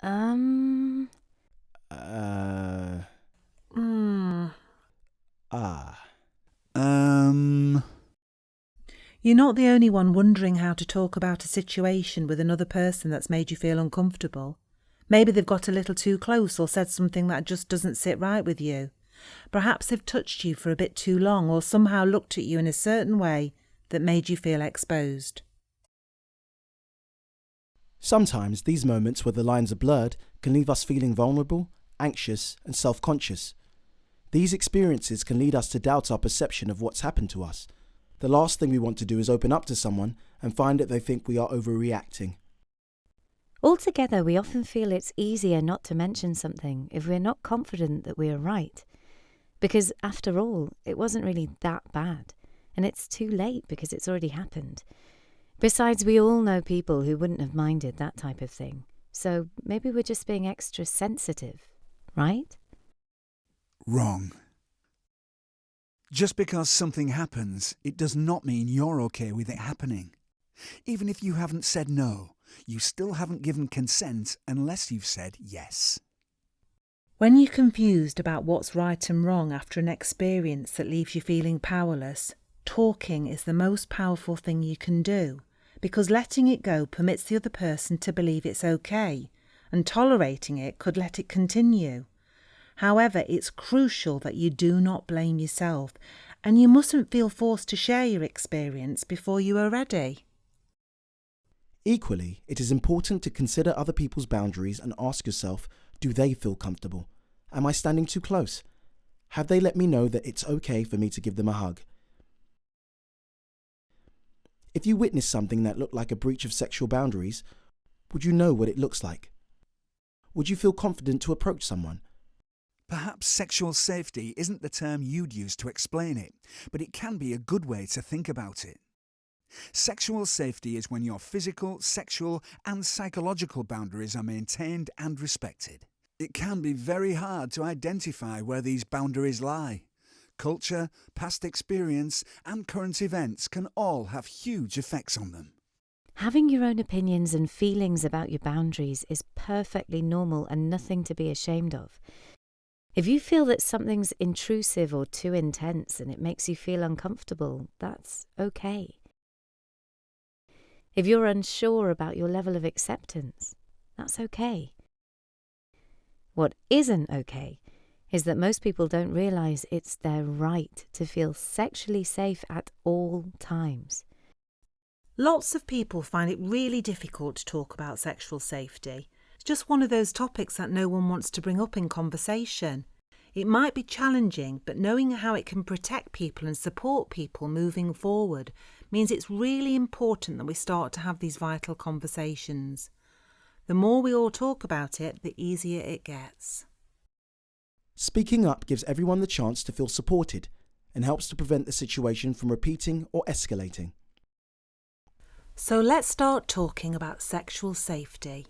Um... Hmm. You're not the only one wondering how to talk about a situation with another person that's made you feel uncomfortable. Maybe they've got a little too close or said something that just doesn't sit right with you. Perhaps they've touched you for a bit too long or somehow looked at you in a certain way that made you feel exposed. Sometimes these moments where the lines are blurred can leave us feeling vulnerable, anxious, and self-conscious. These experiences can lead us to doubt our perception of what's happened to us. The last thing we want to do is open up to someone and find that they think we are overreacting. Altogether, we often feel it's easier not to mention something if we're not confident that we are right. Because, after all, it wasn't really that bad, and it's too late because it's already happened. Besides, we all know people who wouldn't have minded that type of thing, so maybe we're just being extra sensitive, right? Wrong. Just because something happens, it does not mean you're okay with it happening. Even if you haven't said no, you still haven't given consent unless you've said yes. When you're confused about what's right and wrong after an experience that leaves you feeling powerless, talking is the most powerful thing you can do, because letting it go permits the other person to believe it's okay, and tolerating it could let it continue. However, it's crucial that you do not blame yourself, and you mustn't feel forced to share your experience before you are ready. Equally, it is important to consider other people's boundaries and ask yourself, do they feel comfortable? Am I standing too close? Have they let me know that it's okay for me to give them a hug? If you witness something that looked like a breach of sexual boundaries, would you know what it looks like? Would you feel confident to approach someone? Perhaps sexual safety isn't the term you'd use to explain it, but it can be a good way to think about it. Sexual safety is when your physical, sexual, and psychological boundaries are maintained and respected. It can be very hard to identify where these boundaries lie. Culture, past experience, and current events can all have huge effects on them. Having your own opinions and feelings about your boundaries is perfectly normal and nothing to be ashamed of. If you feel that something's intrusive or too intense and it makes you feel uncomfortable, that's okay. If you're unsure about your level of acceptance, that's okay. What isn't okay is that most people don't realise it's their right to feel sexually safe at all times. Lots of people find it really difficult to talk about sexual safety. It's just one of those topics that no one wants to bring up in conversation. It might be challenging, but knowing how it can protect people and support people moving forward means it's really important that we start to have these vital conversations. The more we all talk about it, the easier it gets. Speaking up gives everyone the chance to feel supported and helps to prevent the situation from repeating or escalating. So let's start talking about sexual safety.